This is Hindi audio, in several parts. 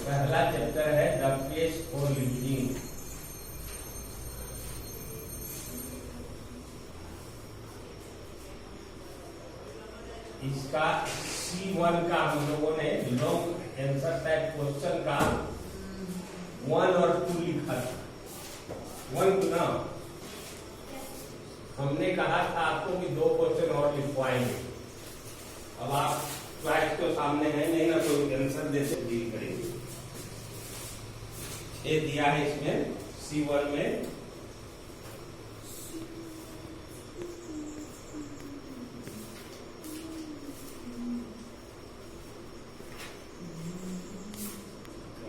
पहला चैप्टर है द केस फॉर लिविंग। इसका C1 का हम लोगों ने लॉन्ग आंसर टाइप क्वेश्चन का 1 और 2 लिखा था। 1 ना हमने कहा था आपको कि 2 क्वेश्चन और लिखवाएंगे। अब आप चॉइस तो सामने है नहीं ना, तो आंसर देते डील करेंगे। ये दिया है इसमें C1 में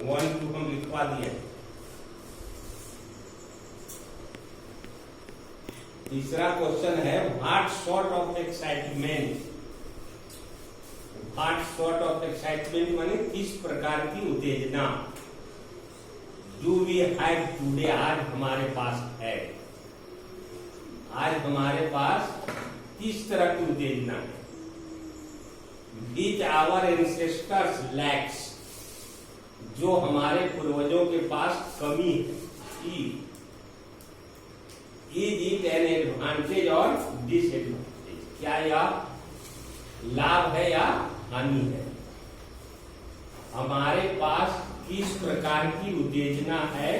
वन टू हम लिखवा दिए। तीसरा क्वेश्चन है what sort of excitement. What sort of excitement माने किस प्रकार की उत्तेजना डू वी हैव टुडे, आज हमारे पास है। आज हमारे पास किस तरह की उत्तेजना है। विच आवर एंसेस्टर्स लैक्स, जो हमारे पूर्वजों के पास कमी है। इज इट एन एडवांटेज और डिसएडवांटेज, क्या यह लाभ है या हानि है। हमारे पास किस प्रकार की उत्तेजना है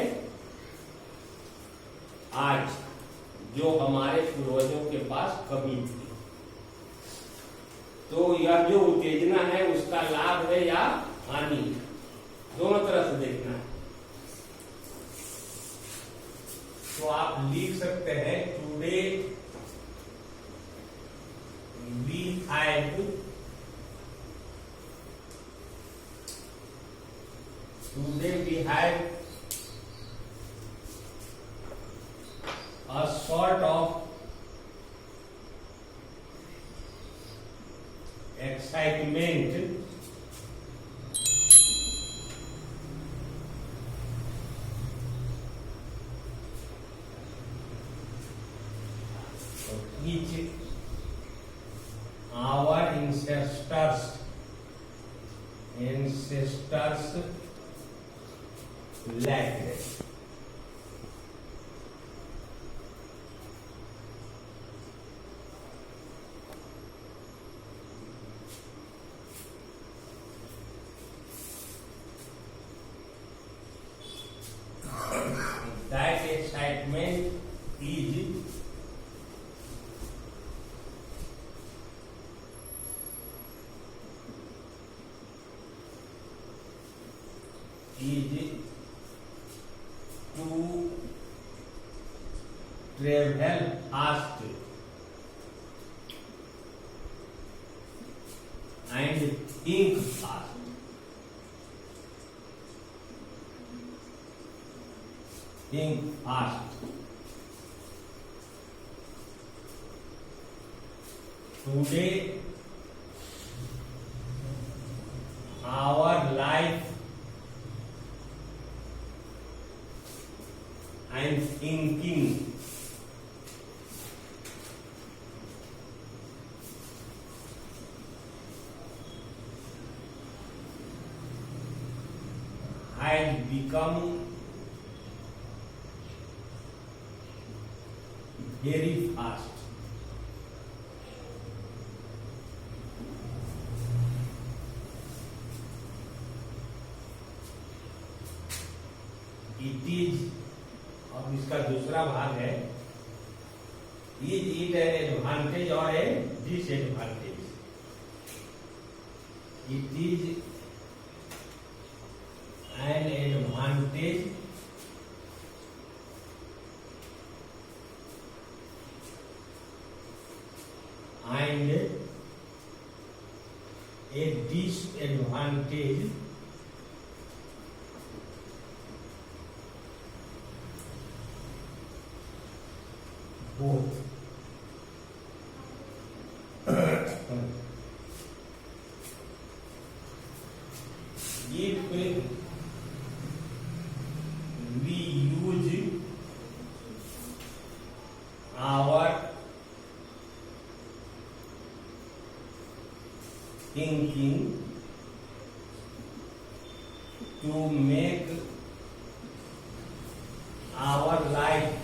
आज, जो हमारे पूर्वजों के पास कमी थी। तो यह जो उत्तेजना है उसका लाभ है या हानि, दोनों तरह से देखना है। तो आप लिख सकते हैं today we have a sort of excitement which our ancestors lacked. That excitement is to travel fast and think fast. Think fast. Today, our life and thinking has become very fast. It is, अब इसका दूसरा भाग है, इज इट एन एडवांटेज और a disadvantage. It is an advantage and a disadvantage both. If we use our thinking to make our life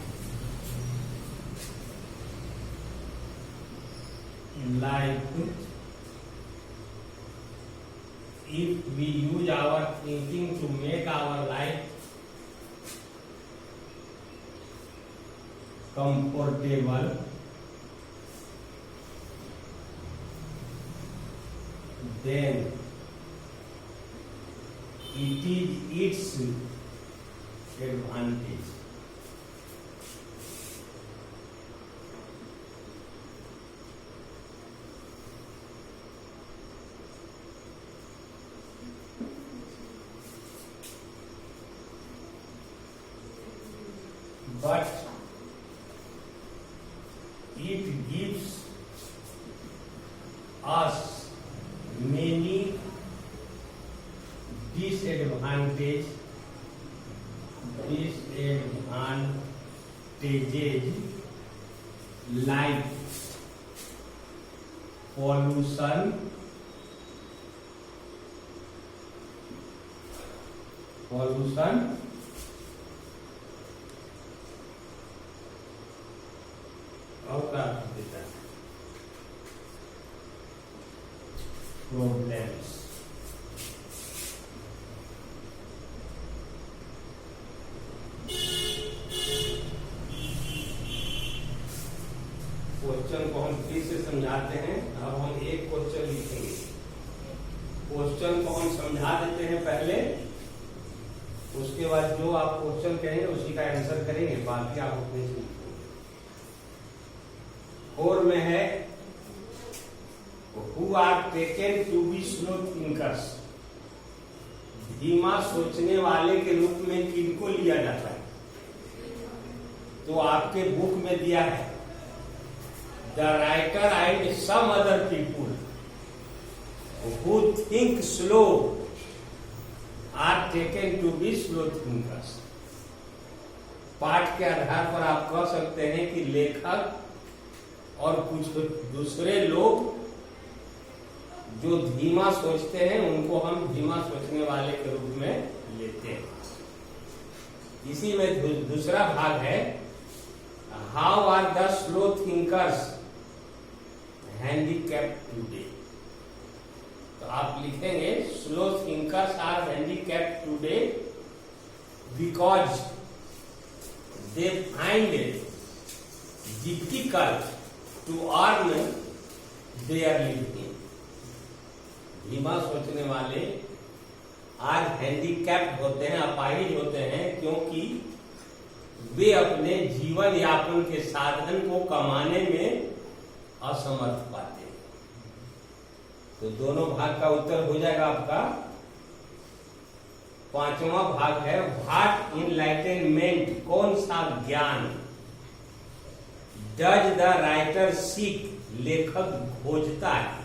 if we use our thinking to make our life comfortable, then it is its advantage. But it gives us many disadvantages like pollution, और क्या देता है प्रॉब्लम्स, क्वेश्चन को हम फिर से समझाते हैं। अब हम एक क्वेश्चन लिखेंगे। क्वेश्चन को हम समझा देते हैं पहले, उसके बाद जो आप क्वेश्चन कहेंगे उसी का आंसर करेंगे, बाकी आप अपने से। 4 में है who are taken to be slow thinkers, धीमा सोचने वाले के रूप में किनको लिया जाता है? तो आपके बुक में दिया है the writer and some other people who think slow are taken to be slow thinkers। पाठ के आधार पर आप कह सकते हैं कि लेखक और कुछ दूसरे लोग जो धीमा सोचते हैं उनको हम धीमा सोचने वाले के रूप में लेते हैं। इसी में दूसरा भाग है how are the slow thinkers handicapped today. तो आप लिखेंगे slow thinkers are handicapped today because they find it difficult to earn their living. धीमा सोचने वाले आज हैंडीकैप्ड होते हैं, अपाहिज होते हैं, क्योंकि वे अपने जीवन यापन के साधन को कमाने में असमर्थ पाते हैं। तो दोनों भाग का उत्तर हो जाएगा आपका। 5वां भाग है व्हाट इनलाइटनमेंट, कौन सा ज्ञान डज द राइटर सीक, लेखक खोजता है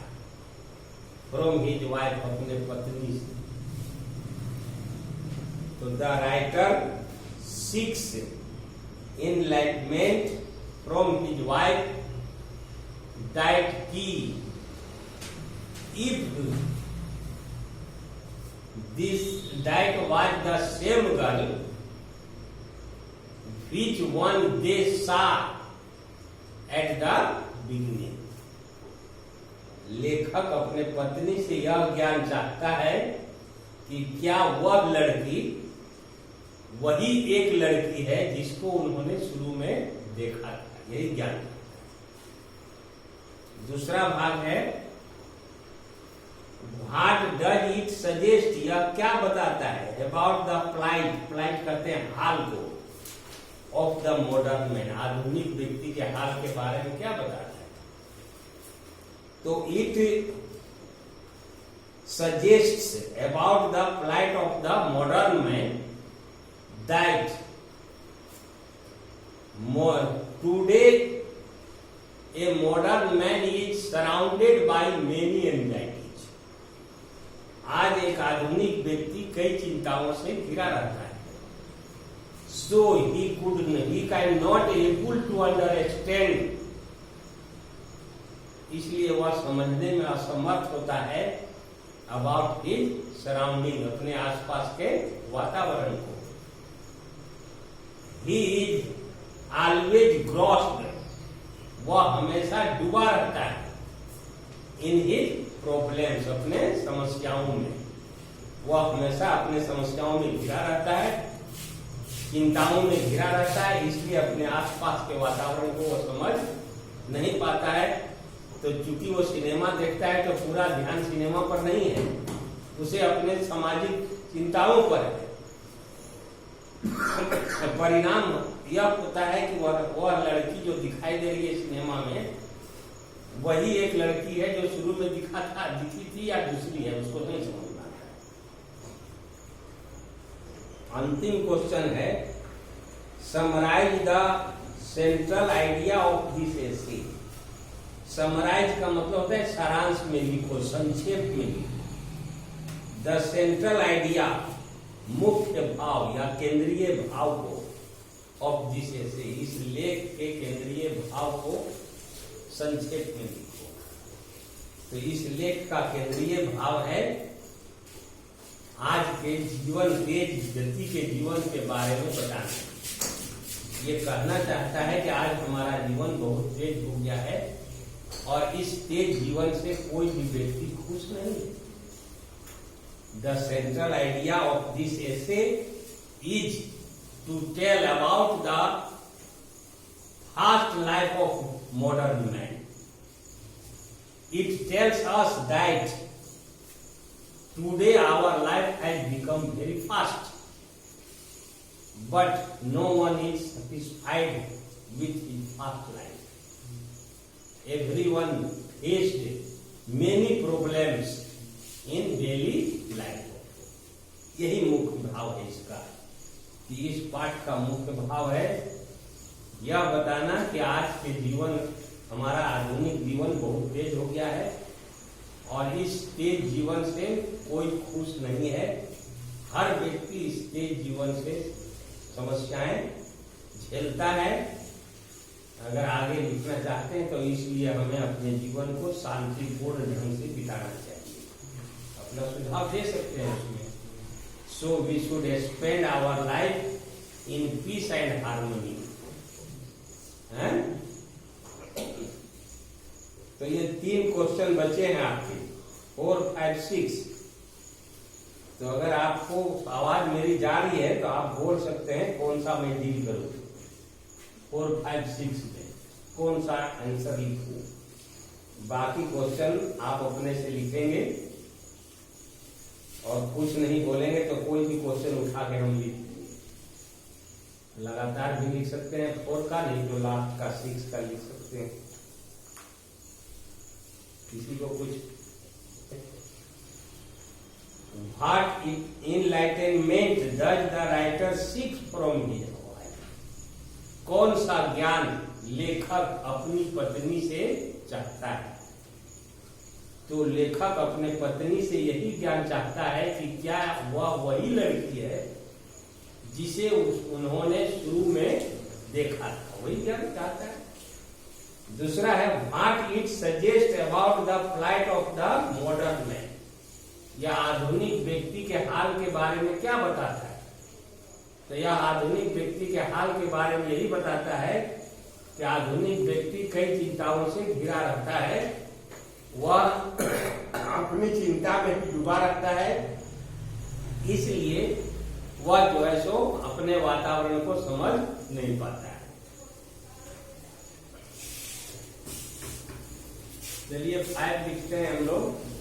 फ्रॉम हिज वाइफ, अपने पत्नी से। तो the writer seeks enlightenment from his wife that की if that was the same girl which one they saw at the beginning। लेखक अपने पत्नी से यह ज्ञान चाहता है कि क्या वह लड़की वही एक लड़की है जिसको उन्होंने शुरू में देखा था, यही ज्ञान। दूसरा भाग है व्हाट डज इट सजेस्ट, यह क्या बताता है अबाउट द प्लाइट, प्लाइट कहते हैं हाल को, ऑफ द मॉडर्न मैन, आधुनिक व्यक्ति के हाल के बारे में क्या बताता है? तो it suggests about the plight of the modern man that today a modern man is surrounded by many anxieties। आज एक आधुनिक व्यक्ति कई चिंताओं से घिरा रहता है। So he can not able to understand, इसलिए वह समझने में असमर्थ होता है अबाउट हिज सराउंडिंग, अपने आसपास के वातावरण को। ही इज ऑलवेज ग्रॉस्ड, वह हमेशा डूबा रहता है, इन हिज प्रॉब्लम्स, अपने समस्याओं में। वह हमेशा अपने समस्याओं में घिरा रहता है, चिंताओं में घिरा रहता है, इसलिए अपने आसपास के वातावरण को वो समझ नहीं पाता है। तो चूंकि वो सिनेमा देखता है तो पूरा ध्यान सिनेमा पर नहीं है, उसे अपने सामाजिक चिंताओं पर है। परिणाम यह होता है कि वह लड़की जो दिखाई दे रही है सिनेमा में, वही एक लड़की है जो शुरू में दिखी थी या दूसरी है, उसको नहीं समझ में आता है। अंतिम क्वेश्चन है, summarise the central idea of this essay. Summarise का मतलब होता है सारांश में लिखो, संक्षेप में लिखो। द सेंट्रल आइडिया, मुख्य भाव या केंद्रीय भाव को, ऑफ दिस एसे, इस लेख के केंद्रीय भाव को संक्षेप में लिखो। तो इस लेख का केंद्रीय भाव है आज के जीवन, तेज गति के जीवन के बारे में बताना। ये कहना चाहता है कि आज हमारा जीवन बहुत तेज हो गया है और इस तेज जीवन से कोई भी व्यक्ति खुश नहीं है। The central idea of this essay is to tell about the fast life of modern man. It tells us that today our life has become very fast, but no one is satisfied with his fast life. Everyone faced many problems in daily life. यही मुख्य भाव है इसका, कि इस पाठ का मुख्य भाव है यह बताना कि आज के जीवन, हमारा आधुनिक जीवन बहुत तेज हो गया है और इस तेज जीवन से कोई खुश नहीं है। हर व्यक्ति इस तेज जीवन से समस्याएं झेलता है। अगर आगे लिखना चाहते हैं तो इसलिए हमें अपने जीवन को शांतिपूर्ण ढंग से बिताना चाहिए। अपना सुझाव दे सकते हैं उसमें। So we should spend our life in peace and harmony. तो ये 3 क्वेश्चन बचे हैं आपके, 4, 5, 6। तो अगर आपको आवाज मेरी जा रही है तो आप बोल सकते हैं कौन सा मैं डील करूं, 4, 5, 6 में कौन सा आंसर लिखूं। बाकी क्वेश्चन आप अपने से लिखेंगे और कुछ नहीं बोलेंगे तो कोई भी क्वेश्चन उठा के हम लिख, लगातार भी लिख सकते हैं 4 का, नहीं तो लास्ट का 6 का लिख सकते हैं। किसी को कुछ, what enlightenment does the writer seek from his wife. कौन सा ज्ञान लेखक अपनी पत्नी से चाहता है। तो लेखक अपने पत्नी से यही ज्ञान चाहता है कि क्या वह वही लड़की है जिसे उन्होंने शुरू में देखा था, वही ज्ञान चाहता है। दूसरा है, what it suggest about the flight of the modern man. यह आधुनिक व्यक्ति के हाल के बारे में क्या बताता है। तो यह आधुनिक व्यक्ति के हाल के बारे में यही बताता है कि आधुनिक व्यक्ति कई चिंताओं से घिरा रहता है, वह अपनी चिंता में डूबा रहता है, इसलिए वह जो है सो अपने वातावरण को समझ नहीं पाता है। चलिए 5 लिखते हैं हम लोग।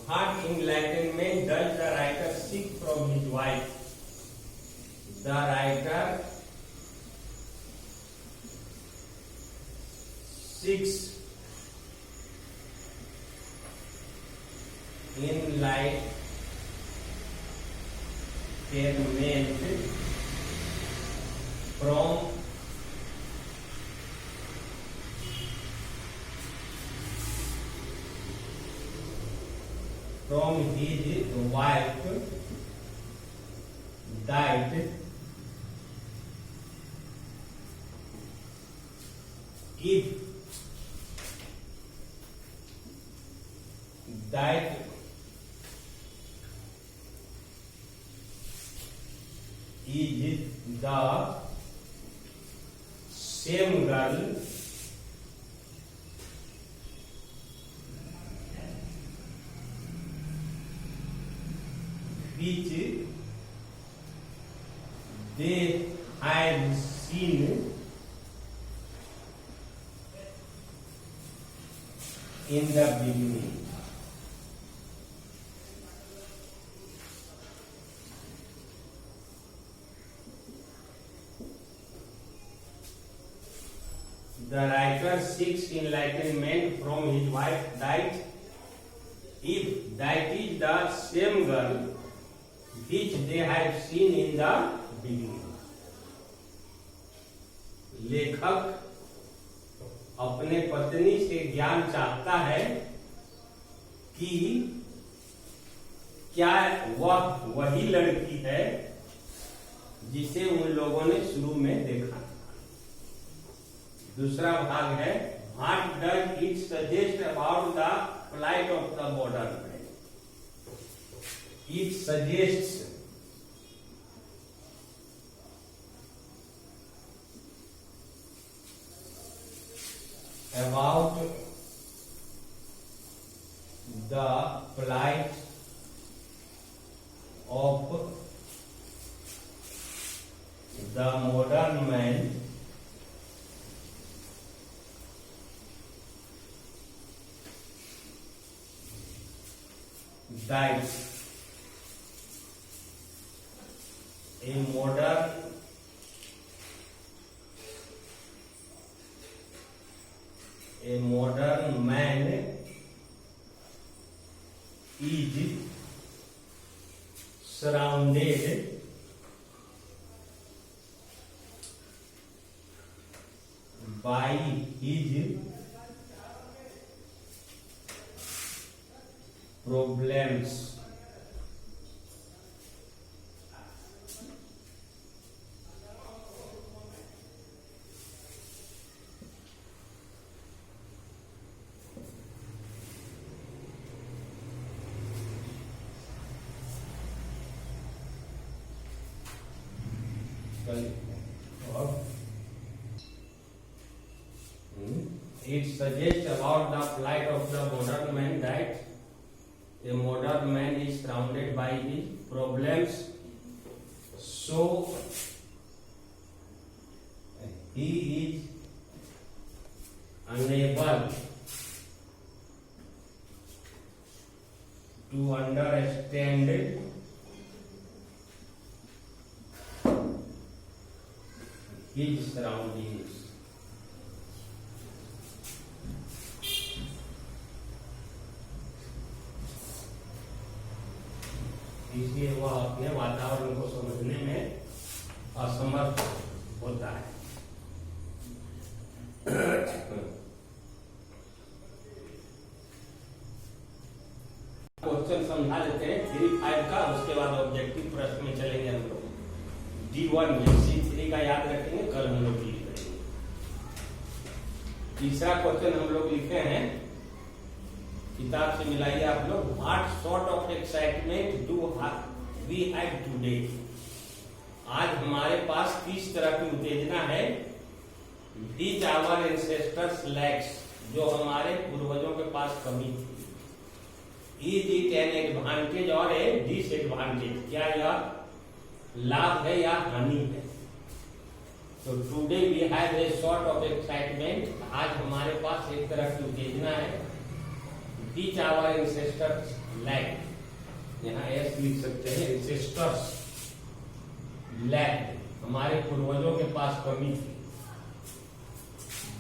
What enlightenment does the writer seek from his wife? The writer seeks enlightenment from his wife that if that is the same girl which they had seen in the beginning. The writer seeks enlightenment from his wife that if that is the same girl which they had seen in the beginning. लेखक अपने पत्नी से ज्ञान चाहता है कि क्या वह वही लड़की है जिसे उन लोगों ने शुरू में देखा। दूसरा भाग है what does it suggest about the flight of the modern man. It suggests about the plight of the modern man that a modern man is surrounded by his problems. It suggests about the plight of the modern man that a modern man is surrounded by his problems, so he is unable to understand his surroundings. इसलिए वह अपने वातावरण को समझने में असमर्थ होता है। क्वेश्चन समझा लेते हैं 3-5 का, उसके बाद ऑब्जेक्टिव प्रश्न में चलेंगे हम लोग। D1 में C3 का याद रखेंगे, कल हम लोग डील करेंगे। तीसरा क्वेश्चन हम लोग लिखे हैं, किताब से मिलाइए आप लोग। What sort of excitement do we have today. आज हमारे पास किस तरह की उत्तेजना है। विच आवर एंसेस्टर्स लैक्स, जो हमारे पूर्वजों के पास कमी थी। इज इट एन एडवांटेज और ए डिसएडवांटेज, क्या यह लाभ है या हानि है। तो today we have a sort of excitement, आज हमारे पास एक तरह की उत्तेजना है। Which our ancestors lacked, यहाँ एस लिख सकते हैं, ancestors lacked, हमारे पूर्वजों के पास कमी थी।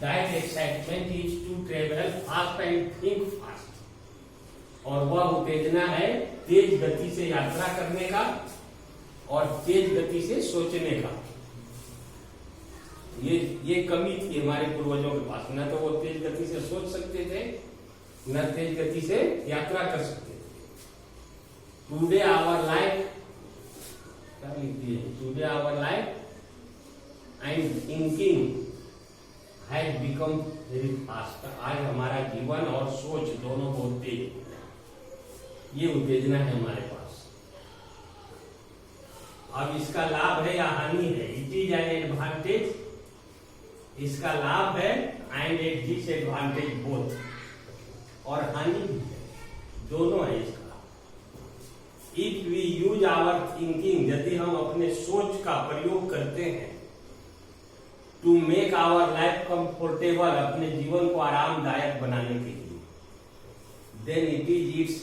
That excitement is to travel fast and think fast, और वह उत्तेजना है तेज गति से यात्रा करने का और तेज गति से सोचने का। ये कमी थी हमारे पूर्वजों के पास, न तो वो तेज गति से सोच सकते थे न तेज गति से यात्रा कर सकते थे। टुडे आवर लाइफ, क्या लिखती है, today our life I am thinking has become very fast. आज हमारा जीवन और सोच दोनों बहुत तेज। ये उत्तेजना है हमारे पास। अब इसका लाभ है या हानि है? इट इज एन एडवांटेज, इसका लाभ है, एंड ए डिसएडवांटेज बोथ, और हानि भी है, दोनों है इसका। If we use our thinking, यदि हम अपने सोच का प्रयोग करते हैं, to make our life comfortable, अपने जीवन को आरामदायक बनाने के लिए, then it is its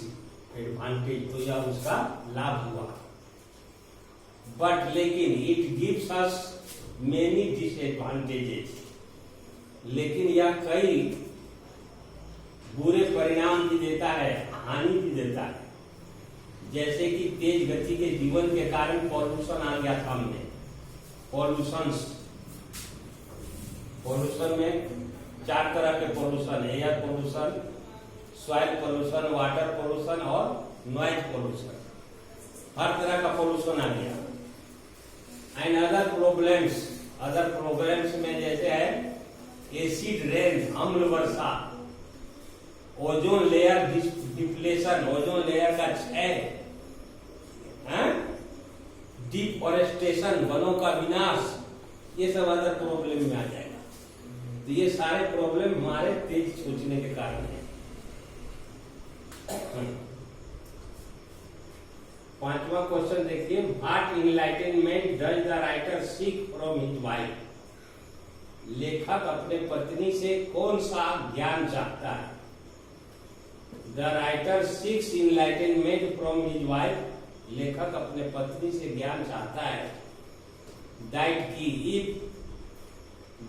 advantage, तो यह उसका लाभ हुआ। बट लेकिन it gives us many disadvantages, लेकिन यह कई बुरे परिणाम भी देता है, हानि भी देता है। जैसे कि तेज गति के जीवन के कारण पॉल्यूशन आ गया था हमने। पॉल्यूशन में 4 तरह के पॉल्यूशन है, air pollution, soil pollution, water pollution और नॉइज पॉल्यूशन। हर तरह का पॉल्यूशन आ गया। एंड अदर प्रॉब्लम्स में जैसे है एसिड रेन, अम्ल वर्षा, ozone layer depletion, ozone layer का क्षय, डिफॉरेस्टेशन, वनों का विनाश, ये सब अदर प्रॉब्लम में आ जाएगा। तो ये सारे प्रॉब्लम हमारे तेज सोचने के कारण है। 5वां क्वेश्चन देखिए, what enlightenment does the writer seek from his wife? लेखक अपने पत्नी से कौन सा ज्ञान चाहता है? The writer seeks enlightenment from his wife, लेखक अपने पत्नी से ज्ञान चाहता है दैट की if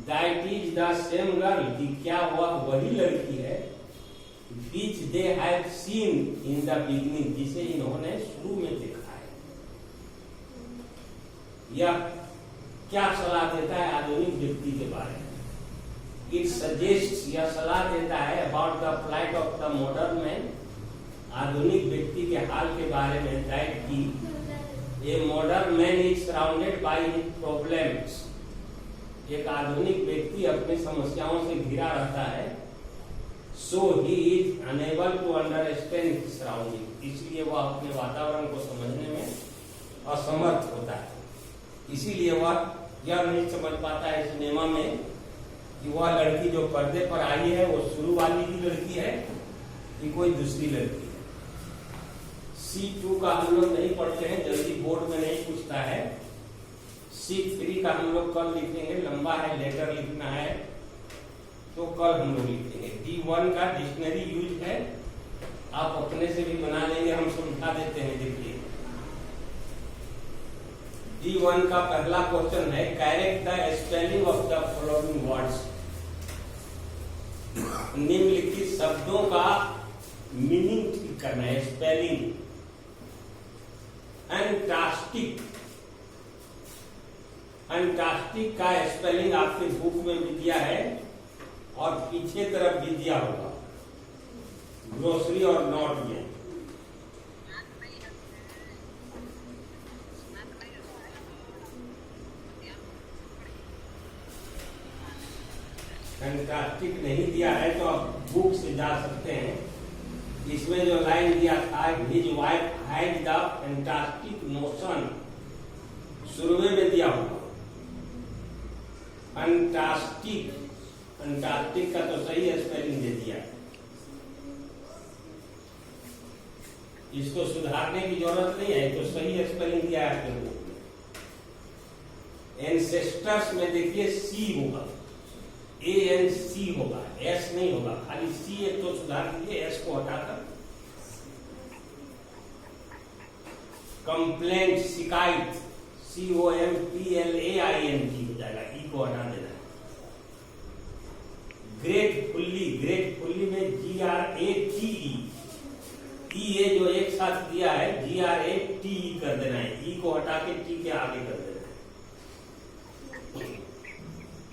that is the same girl, कि क्या वह वही लड़की है which they have seen in the beginning, जिसे इन्होंने शुरू में देखा है। यह क्या सलाह देता है आधुनिक व्यक्ति के बारे में? इट सजेस्ट, यह सलाह देता है about the flight of the modern man, आधुनिक व्यक्ति के हाल के बारे में, दैट की a modern man is surrounded by his problems, एक आधुनिक व्यक्ति अपनी समस्याओं से घिरा रहता है। So he is unable to understand his surrounding, इसलिए वह अपने वातावरण को समझने में असमर्थ होता है। इसीलिए वह यह नहीं समझ पाता है सिनेमा में कि वह लड़की जो पर्दे पर आई है वो शुरू वाली ही लड़की है कि कोई दूसरी लड़की है। C2 का हम लोग नहीं पढ़ते हैं, जल्दी बोर्ड में नहीं पूछता है। C3 का हम लोग कल लिखेंगे, लंबा है, लेटर लिखना है तो कल हम लोग लिखेंगे। D1 का डिक्शनरी यूज है, आप अपने से भी बना लेंगे, हम समझा देते हैं। देखिए D1 का पहला क्वेश्चन है, correct the spelling of the following words, निम्नलिखित शब्दों का मीनिंग ठीक करना है, स्पेलिंग। अंटार्कटिक का स्पेलिंग आपके बुक में भी दिया है और पीछे तरफ भी दिया होगा, ग्रोसरी और नोट में। अंटार्कटिक नहीं दिया है तो आप बुक से जा सकते हैं। इसमें जो लाइन दिया था, his wife had the fantastic notion, शुरू में दिया होगा। अंटार्कटिक का तो सही स्पेलिंग दे दिया, इसको सुधारने की जरूरत नहीं है, तो सही स्पेलिंग दिया है आपके बुक में। एंसेस्टर्स में देखिए सी होगा, ANC होगा, S नहीं होगा, खाली C एक तो सुधार दीजिए, S को हटाकर। कंप्लेंट, शिकायत, COMPLAINT हो जाएगा, E को हटा देना। ग्रेटफुल्ली में GRATE, E जो एक साथ दिया है GRATE कर देना है, E को हटा के T के आगे कर देना है।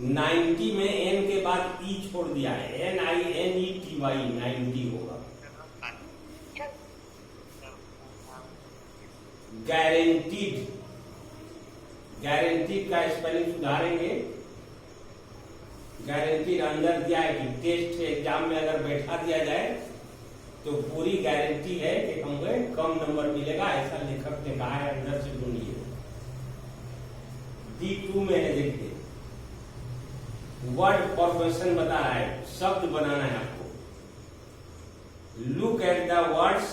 90 में N के बाद E छोड़ दिया है, NINETY, 90 होगा। गारंटीड का स्पेलिंग सुधारेंगे, गारंटी अंदर दिया है कि टेस्ट एग्जाम में अगर बैठा दिया जाए तो पूरी गारंटी है कि हमें कम नंबर मिलेगा, ऐसा लेखक ने कहा है। अंदर से ढूंढिए। D2 में है, देखिए वर्ड फॉर्मेशन बता रहा है, शब्द बनाना है आपको। लुक एट द वर्ड्स,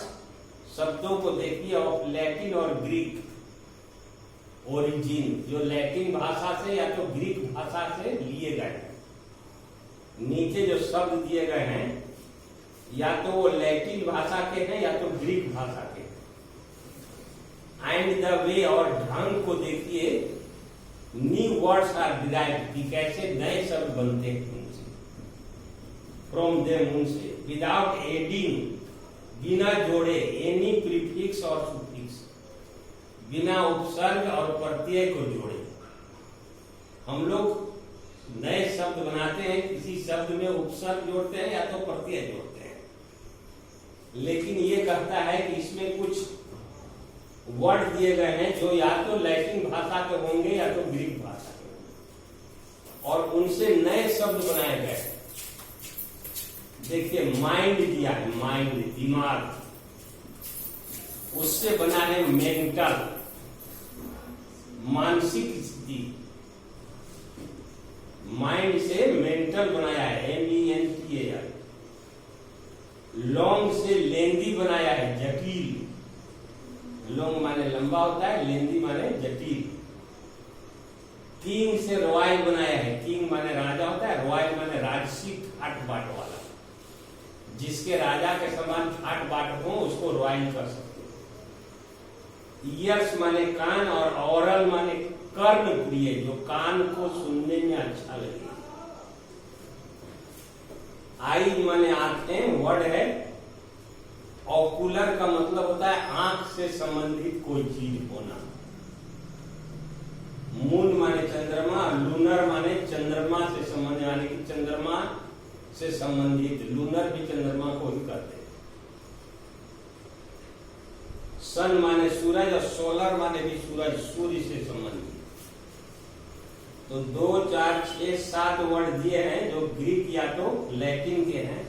शब्दों को देखिए, ऑफ लैटिन और ग्रीक ओरिजिन, जो लैटिन भाषा से या तो ग्रीक भाषा से लिए गए हैं। नीचे जो शब्द दिए गए हैं या तो वो लैटिन भाषा के हैं या तो ग्रीक भाषा के हैं। एंड द वे, और ढंग को देखिए, न्यू वर्ड्स आर डिराइव्ड, कि कैसे नए शब्द बनते हैं उनसे, फ्रॉम देम, उनसे, विदाउट एडिंग, बिना जोड़े, एनी प्रीफिक्स और सुफिक्स, बिना उपसर्ग और प्रत्यय को जोड़े। हम लोग नए शब्द बनाते हैं, किसी शब्द में उपसर्ग जोड़ते हैं या तो प्रत्यय जोड़ते हैं, लेकिन ये कहता है कि इसमें कुछ वर्ड दिए गए हैं जो या तो लैटिन भाषा के होंगे या तो ग्रीक भाषा के होंगे, और उनसे नए शब्द बनाए गए। देखिए माइंड दिया है, माइंड दिमाग, उससे बना है मेंटल, मानसिक स्थिति। माइंड से मेंटल बनाया है, MENTAL। लॉन्ग से लेंदी बनाया है, जटिल। लॉन्ग माने लंबा होता है, लेंदी माने जटिल। किंग से रॉयल बनाया है, किंग माने राजा होता है, रॉयल माने राजसिक ठाट बाट वाला। जिसके राजा के समान ठाट बाट हो उसको रॉयल कर सकते हैं। ईयर्स माने कान, और ऑरल माने कर्ण प्रिय, जो कान को सुनने में अच्छा लगे। आई माने आंखें, वर्ड है। ऑकुलर का मतलब होता है आंख से संबंधित कोई चीज होना। मून माने चंद्रमा, लूनर माने चंद्रमा से संबंधित, यानी कि चंद्रमा से संबंधित। लूनर भी चंद्रमा को ही कहते हैं। सन माने सूरज, और सोलर माने भी सूरज, सूर्य से संबंधित। तो 2, 4, 6, 7 वर्ड दिए हैं जो ग्रीक या तो लैटिन के हैं,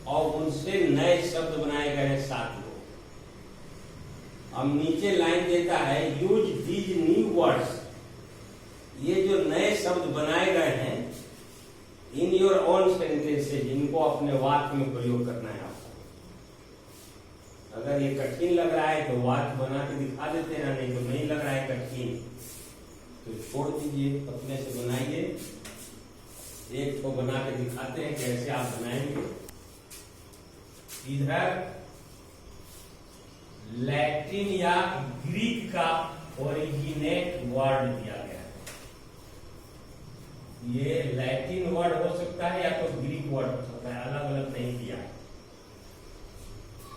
और उनसे नए शब्द बनाए गए हैं 7 लोग। अब नीचे लाइन देता है, यूज दीज न्यू वर्ड्स, ये जो नए शब्द बनाए गए हैं, इन योर ओन सेंटेंसेज, इनको अपने वाक्य में प्रयोग करना है आपको। अगर ये कठिन लग रहा है तो वाक्य बना के दिखा देते हैं, नहीं तो नहीं लग रहा है कठिन तो छोड़ दीजिए, अपने से बनाइए। एक को बना के दिखाते हैं कैसे आप बनाएंगे। इधर लैटिन या ग्रीक का ओरिजिनेट वर्ड दिया गया है। ये लैटिन वर्ड हो सकता है या तो ग्रीक वर्ड हो सकता है, अलग अलग नहीं दिया है।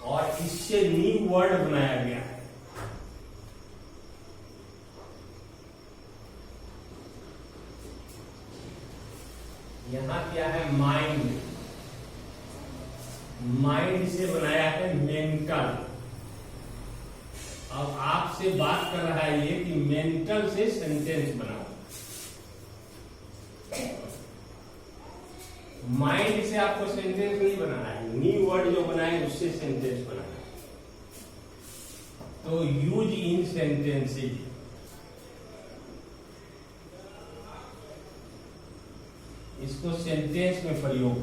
और इससे न्यू वर्ड बनाया गया है। यहां क्या है, माइंड। माइंड से बनाया है मेंटल। अब आपसे बात कर रहा है ये कि मेंटल से सेंटेंस बनाओ। माइंड से आपको सेंटेंस नहीं बनाना है, न्यू वर्ड जो बनाए उससे सेंटेंस बनाना है। तो यूज इन सेंटेंसेज, इसको सेंटेंस में प्रयोग।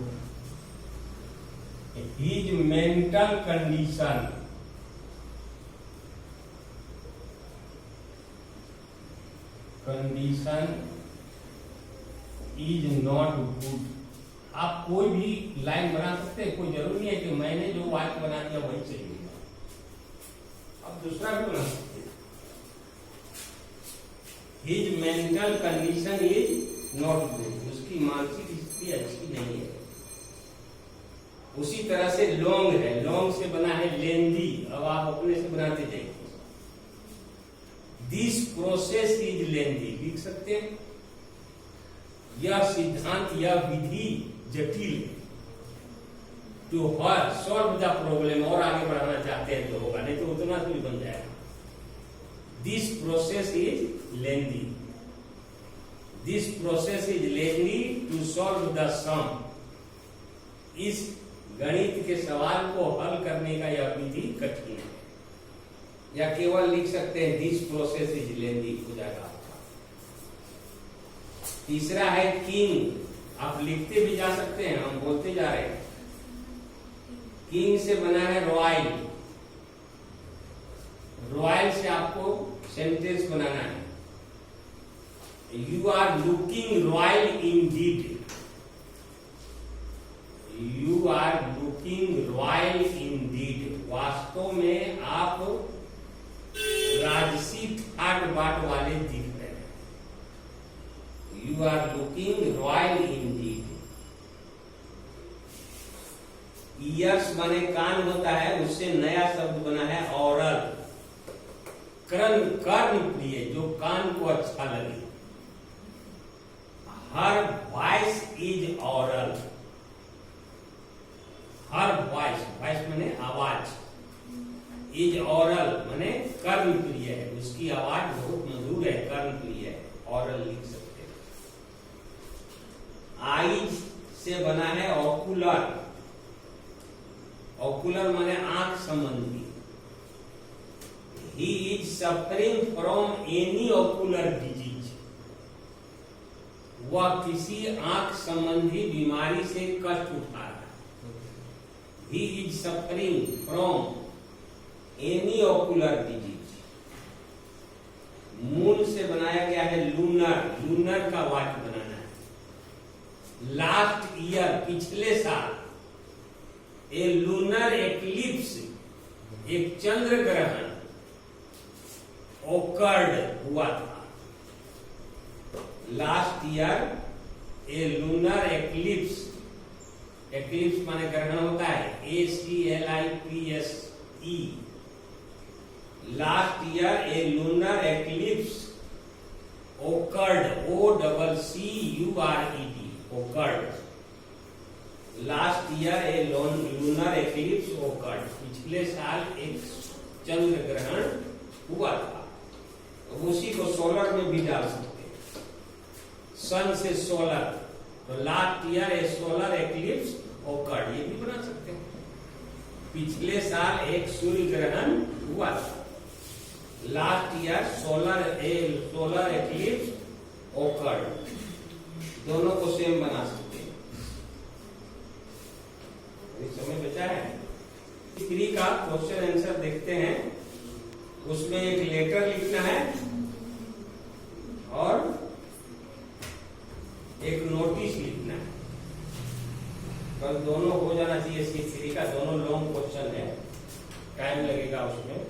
His mental condition, condition is not good. आप कोई भी लाइन बना सकते हैं, कोई जरूरी नहीं है कि मैंने जो वाक्य बना दिया वही चाहिए, आप दूसरा भी बना सकते हैं। His mental condition is not good, उसकी मानसिक स्थिति अच्छी नहीं है। उसी तरह से लॉन्ग है, लॉन्ग से बना है लेंदी। अब आप अपने से बनाते जाइए। दिस प्रोसेस इज लेंदी, लिख सकते हैं। यह सिद्धांत, यह विधि जटिल। टू सॉल्व द प्रॉब्लम, और आगे बढ़ाना चाहते हैं तो होगा, नहीं तो उतना भी बन जाएगा। This process is lengthy. This process is lengthy to solve the sum. इस गणित के सवाल को हल करने का यह विधि कठिन है, या केवल लिख सकते हैं दिस प्रोसेस इज लेंदी हो जाएगा। तीसरा है किंग, आप लिखते भी जा सकते हैं, हम बोलते जा रहे हैं। किंग से बना है रॉयल, रॉयल से आपको सेंटेंस बनाना है। You are looking royal indeed, you are looking royal indeed. वास्तव में आप राजसी ठाट बाट वाले दिख रहे हैं। You are looking royal indeed. Ears बने कान होता है, उससे नया शब्द बना है ऑरल, कर्ण प्रिय, जो कान को अच्छा लगे। हर वॉइस इज ऑरल, हर वॉइस, वॉइस माने आवाज, इज ऑरल माने कर्ण प्रिय है, उसकी आवाज बहुत मधुर है, कर्ण प्रिय है, ऑरल लिख सकते हैं। आईज से बना है ऑकुलर, ऑकुलर माने आंख संबंधी। He is suffering from any ocular disease, वह किसी आंख संबंधी बीमारी से कष्ट उठा रहा है। He is suffering from any ocular disease. Moon से बनाया गया है लूनर, लूनर का वाक्य बनाना है। लास्ट ईयर, पिछले साल, ए लूनर एक्लिप्स, एक चंद्र ग्रहण ओकर्ड हुआ था। Last year a lunar eclipse, eclipse माने ग्रहण होता है, ACLIPSE। Last year a lunar eclipse occurred, OCCURED, occurred. Last year a lunar eclipse occurred, पिछले साल एक चंद्र ग्रहण हुआ था। उसी को सोलर में भी डाल सकते हैं, सन से सोलर, तो लास्ट ईयर ए सोलर एक्लिप्स ओकर्ड, ये भी बना सकते हैं। पिछले साल एक सूर्य ग्रहण हुआ था। Last year solar eclipse occurred, दोनों को सेम बना सकते हैं। समय बचा है, 3 का क्वेश्चन आंसर देखते हैं। उसमें एक लेटर लिखना है और एक नोटिस लिखना है। बस दोनों हो जाना चाहिए। C3 का दोनों लॉन्ग क्वेश्चन है, टाइम लगेगा उसमें।